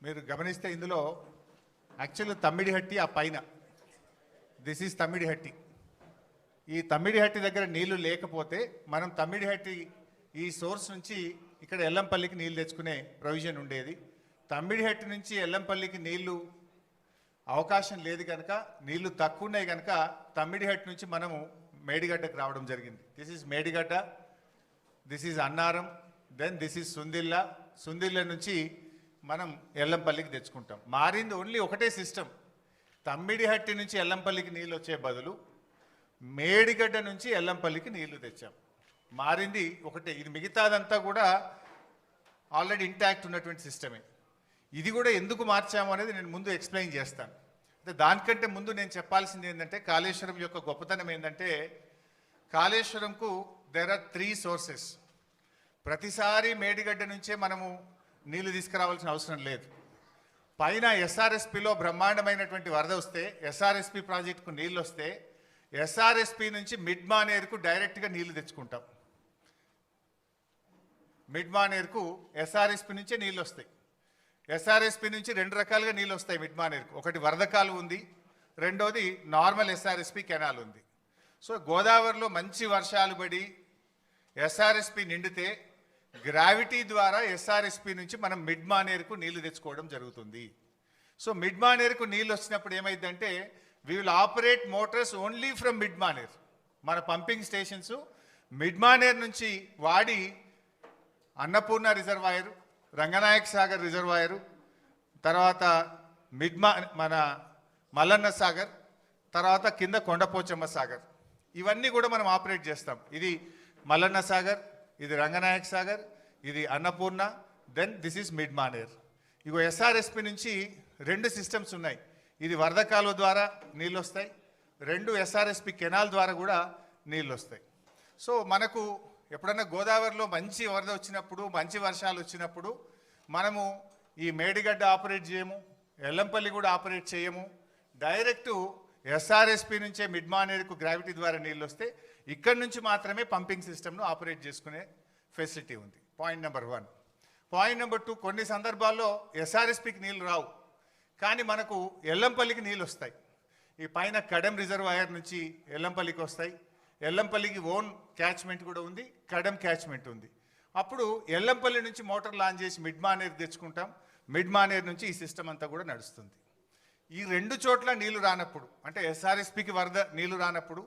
మీరు గమనిస్తే ఇందులో యాక్చువల్ తమ్మిడిహట్టి ఆ పైన దిస్ ఈజ్ తమ్మిడిహట్టి. ఈ తమ్మిడిహట్టి దగ్గర నీళ్లు లేకపోతే మనం తమ్మిడిహట్టి ఈ సోర్స్ నుంచి ఇక్కడ ఎల్లంపల్లికి నీళ్లు తెచ్చుకునే ప్రొవిజన్ ఉండేది. తమ్మిడిహట్టి నుంచి ఎల్లంపల్లికి నీళ్లు అవకాశం లేదు కనుక, నీళ్లు తక్కువ ఉన్నాయి కనుక తమ్మిడిహట్టి నుంచి మనము మేడిగడ్డకు రావడం జరిగింది. This is Medigadda, this is Annaram, then this is Sundilla. Sundilla నుంచి మనం ఎల్లంపల్లికి తెచ్చుకుంటాం. మారింది ఓన్లీ ఒకటే సిస్టమ్. తమ్మిడిహట్టి నుంచి ఎల్లంపల్లికి నీళ్ళు వచ్చే బదులు మేడిగడ్డ నుంచి ఎల్లంపల్లికి నీళ్లు తెచ్చాం. మారింది ఒకటే. ఇది మిగతాదంతా కూడా ఆల్రెడీ ఇంటాక్ట్ ఉన్నటువంటి సిస్టమే. ఇది కూడా ఎందుకు మార్చాము అనేది నేను ముందు ఎక్స్ప్లెయిన్ చేస్తాను. అంటే దానికంటే ముందు నేను చెప్పాల్సింది ఏంటంటే, కాళేశ్వరం యొక్క గొప్పతనం ఏంటంటే, కాళేశ్వరంకు దేర్ ఆర్ 3 సోర్సెస్. ప్రతిసారి మేడిగడ్డ నుంచే మనము నీళ్లు తీసుకురావాల్సిన అవసరం లేదు. పైన ఎస్ఆర్ఎస్పిలో బ్రహ్మాండమైనటువంటి వరద వస్తే, ఎస్ఆర్ఎస్పి ప్రాజెక్టుకు నీళ్ళు వస్తే, ఎస్ఆర్ఎస్పి నుంచి మిడ్ మానేరుకు డైరెక్ట్గా నీళ్లు తెచ్చుకుంటాం. మిడ్ మానేరుకు ఎస్ఆర్ఎస్పి నుంచే నీళ్ళు వస్తాయి. ఎస్ఆర్ఎస్పి నుంచి 2 రకాలుగా నీళ్ళు వస్తాయి మిడ్ మానేరుకు. ఒకటి వరద కాలువ ఉంది, రెండోది నార్మల్ ఎస్ఆర్ఎస్పి కెనాల్ ఉంది. సో గోదావరిలో మంచి వర్షాలు పడి ఎస్ఆర్ఎస్పి నిండితే గ్రావిటీ ద్వారా ఎస్ఆర్ఎస్పి నుంచి మనం మిడ్ మానేరుకు నీళ్లు తెచ్చుకోవడం జరుగుతుంది. సో మిడ్ మానేరుకు నీళ్ళు వచ్చినప్పుడు ఏమైందంటే, we will operate Motors only from mid Maner. మన పంపింగ్ స్టేషన్స్ మిడ్ మానేర్ నుంచి వాడి అన్నపూర్ణ రిజర్వాయరు, రంగనాయక్ సాగర్ రిజర్వాయరు, తర్వాత మన మల్లన్న సాగర్, తర్వాత కింద కొండపోచమ్మ సాగర్, ఇవన్నీ కూడా మనం ఆపరేట్ చేస్తాం. ఇది మల్లన్న సాగర్, ఇది రంగనాయక్ సాగర్, ఇది Annapurna, then this is mid Manair. ఇగో ఎస్ఆర్ఎస్పి నుంచి 2 సిస్టమ్స్ ఉన్నాయి. ఇది వరద కాలువ ద్వారా నీళ్ళు వస్తాయి, 2 ఎస్ఆర్ఎస్పి కెనాల్ ద్వారా కూడా నీళ్ళు వస్తాయి. సో మనకు ఎప్పుడన్నా గోదావరిలో మంచి వరద వచ్చినప్పుడు, మంచి వర్షాలు వచ్చినప్పుడు మనము ఈ మేడిగడ్డ ఆపరేట్ చేయము, ఎల్లంపల్లి కూడా ఆపరేట్ చేయము. డైరెక్టు ఎస్ఆర్ఎస్పి నుంచే మిడ్ మానేరుకు గ్రావిటీ ద్వారా నీళ్ళు వస్తే ఇక్కడి నుంచి మాత్రమే పంపింగ్ సిస్టమ్ను ఆపరేట్ చేసుకునే ఫెసిలిటీ ఉంది. Point number 1. పాయింట్ నెంబర్ 2, కొన్ని సందర్భాల్లో ఎస్ఆర్ఎస్పికి నీళ్ళు రావు, కానీ మనకు ఎల్లంపల్లికి నీళ్ళు వస్తాయి. ఈ పైన కడెం రిజర్వాయర్ నుంచి ఎల్లంపల్లికి వస్తాయి. ఎల్లంపల్లికి ఓన్ క్యాచ్మెంట్ కూడా ఉంది, కడెం క్యాచ్మెంట్ ఉంది. అప్పుడు ఎల్లంపల్లి నుంచి మోటార్ లాంచ్ చేసి మిడ్ మానేరు తెచ్చుకుంటాం. మిడ్ మానేరు నుంచి ఈ సిస్టమ్ అంతా కూడా నడుస్తుంది. ఈ 2 చోట్ల నీళ్లు రానప్పుడు, అంటే ఎస్ఆర్ఎస్పికి వరద నీళ్లు రానప్పుడు,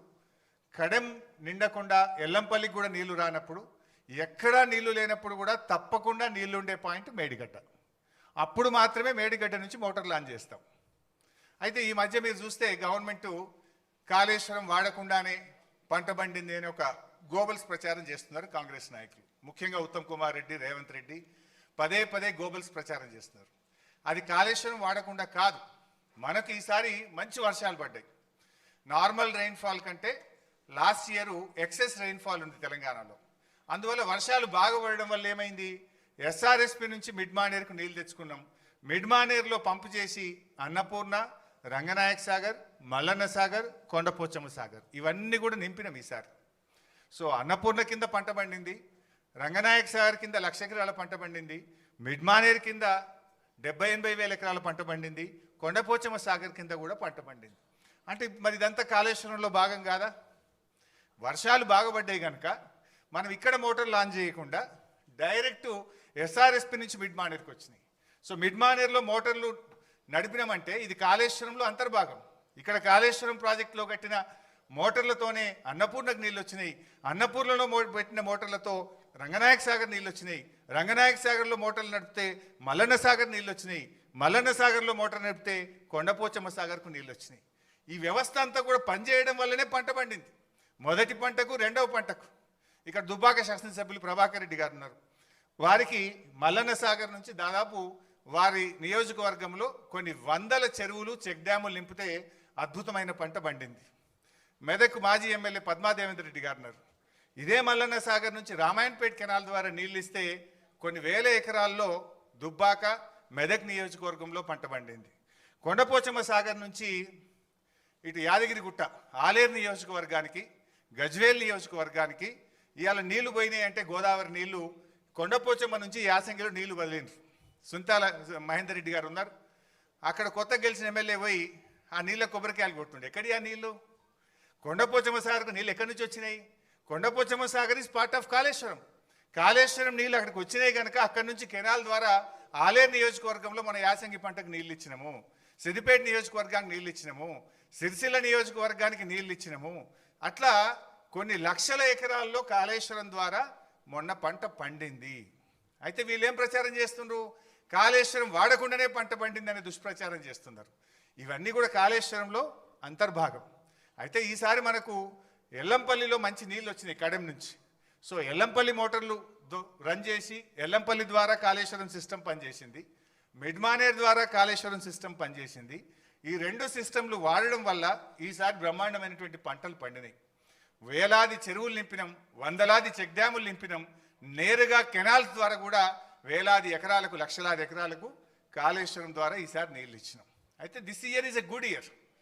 కడెం నిండకుండా ఎల్లంపల్లికి కూడా నీళ్లు రానప్పుడు, ఎక్కడా నీళ్లు లేనప్పుడు కూడా తప్పకుండా నీళ్లు ఉండే పాయింట్ మేడిగడ్డ. అప్పుడు మాత్రమే మేడిగడ్డ నుంచి మోటార్ లాంచ్ చేస్తాం. అయితే ఈ మధ్య మీరు చూస్తే గవర్నమెంట్ కాళేశ్వరం వాడకుండానే పంట పండింది అని ఒక గోబల్స్ ప్రచారం చేస్తున్నారు కాంగ్రెస్ నాయకులు. ముఖ్యంగా ఉత్తమ్ కుమార్ రెడ్డి, రేవంత్ రెడ్డి పదే పదే గోబల్స్ ప్రచారం చేస్తున్నారు. అది కాళేశ్వరం వాడకుండా కాదు. మనకు ఈసారి మంచి వర్షాలు పడ్డాయి. నార్మల్ రెయిన్ఫాల్ కంటే లాస్ట్ ఇయర్ ఎక్సెస్ రెయిన్ఫాల్ ఉంది తెలంగాణలో. అందువల్ల వర్షాలు బాగా పడడం వల్ల ఏమైంది, ఎస్ఆర్ఎస్పి నుంచి మిడ్ మానేరుకు నీళ్ళు తెచ్చుకున్నాం. మిడ్ మానేరులో పంపు చేసి అన్నపూర్ణ, రంగనాయక్ సాగర్, మల్లన్న సాగర్, కొండపోచమ్మ సాగర్ ఇవన్నీ కూడా నింపినాం ఈసారి. సో అన్నపూర్ణ కింద పంట పండింది, రంగనాయక్ సాగర్ కింద 1,00,000 ఎకరాల పంట పండింది, మిడ్ మానేరు కింద 70-80 వేల ఎకరాల పంట పండింది, కొండపోచమ్మ సాగర్ కింద కూడా పంట పండింది. అంటే మరి ఇదంతా కాళేశ్వరంలో భాగం కాదా? వర్షాలు బాగుపడ్డాయి కనుక మనం ఇక్కడ మోటార్ లాంచ్ చేయకుండా డైరెక్ట్ ఎస్ఆర్ఎస్పి నుంచి మిడ్ మానేరుకి వచ్చినాయి. సో మిడ్ మానేరులో మోటార్లు నడిపినామంటే ఇది కాళేశ్వరంలో అంతర్భాగం. ఇక్కడ కాళేశ్వరం ప్రాజెక్టులో కట్టిన మోటార్లతోనే అన్నపూర్ణకు నీళ్ళు వచ్చినాయి, అన్నపూర్ణలో పెట్టిన మోటార్లతో రంగనాయక్ సాగర్ నీళ్ళు వచ్చినాయి, రంగనాయక్ సాగర్లో మోటార్లు నడిపితే మల్లన్న సాగర్ నీళ్ళు వచ్చినాయి, మల్లన్న సాగర్లో మోటార్ నడిపితే కొండపోచమ్మ సాగర్కు నీళ్ళు వచ్చినాయి. ఈ వ్యవస్థ అంతా కూడా పనిచేయడం వల్లనే పంట పండింది. మొదటి పంటకు, రెండవ పంటకు. ఇక్కడ దుబ్బాక శాసనసభ్యులు ప్రభాకర్ రెడ్డి గారు ఉన్నారు. వారికి మల్లన్న సాగర్ నుంచి దాదాపు వారి నియోజకవర్గంలో కొన్ని వందల చెరువులు, చెక్ డ్యాములు నింపితే అద్భుతమైన పంట పండింది. మెదక్ మాజీ ఎమ్మెల్యే పద్మాదేవేంద్ర రెడ్డి గారు ఉన్నారు. ఇదే మల్లన్న సాగర్ నుంచి రామాయణపేట కెనాల్ ద్వారా నీళ్ళు ఇస్తే కొన్ని వేల ఎకరాల్లో దుబ్బాక, మెదక్ నియోజకవర్గంలో పంట పండింది. కొండపోచమ్మ సాగర్ నుంచి ఇటు యాదగిరిగుట్ట, ఆలేరు నియోజకవర్గానికి, గజ్వేల్ నియోజకవర్గానికి ఇవాళ నీళ్లు పోయినాయి అంటే గోదావరి నీళ్లు కొండపోచమ్మ నుంచి యాసంగిలో నీళ్లు వదిలిండ్రు. సుంతాల మహేందర్ రెడ్డి గారు ఉన్నారు. అక్కడ కొత్త గెలిచిన ఎమ్మెల్యే పోయి ఆ నీళ్ళ కొబ్బరికాయలు కొట్టుండే. ఎక్కడి ఆ నీళ్ళు? కొండపోచమ్మ సాగర్కు నీళ్ళు ఎక్కడి నుంచి వచ్చినాయి? Kondapochamma Sagar is part of Kaleshwaram. Kaleshwaram నీళ్ళు అక్కడికి వచ్చినాయి కనుక అక్కడి నుంచి కెనాల్ ద్వారా ఆలేరు నియోజకవర్గంలో మన యాసంగి పంటకు నీళ్ళు ఇచ్చినాము, సిద్దిపేట నియోజకవర్గానికి నీళ్ళు ఇచ్చినాము, సిరిసిల్ల నియోజకవర్గానికి నీళ్ళు ఇచ్చినాము. అట్లా కొన్ని లక్షల ఎకరాల్లో కాళేశ్వరం ద్వారా మొన్న పంట పండింది. అయితే వీళ్ళేం ప్రచారం చేస్తున్నారు? కాళేశ్వరం వాడకుండానే పంట పండిందనే దుష్ప్రచారం చేస్తున్నారు. ఇవన్నీ కూడా కాళేశ్వరంలో అంతర్భాగం. అయితే ఈసారి మనకు ఎల్లంపల్లిలో మంచి నీళ్ళు వచ్చినాయి కడెం నుంచి. సో ఎల్లంపల్లి మోటార్లు రన్ చేసి ఎల్లంపల్లి ద్వారా కాళేశ్వరం సిస్టమ్ పనిచేసింది, మిడ్మానేర్ ద్వారా కాళేశ్వరం సిస్టమ్ పనిచేసింది. ఈ రెండు సిస్టంలు వాడడం వల్ల ఈసారి బ్రహ్మాండమైనటువంటి పంటలు పండినాయి. వేలాది చెరువులు నింపినాం, వందలాది చెక్ డ్యాములు నింపినాం, నేరుగా కెనాల్స్ ద్వారా కూడా వేలాది ఎకరాలకు లక్షలాది ఎకరాలకు కాళేశ్వరం ద్వారా ఈసారి నీళ్ళు ఇచ్చినాం. అయితే this year is a good year.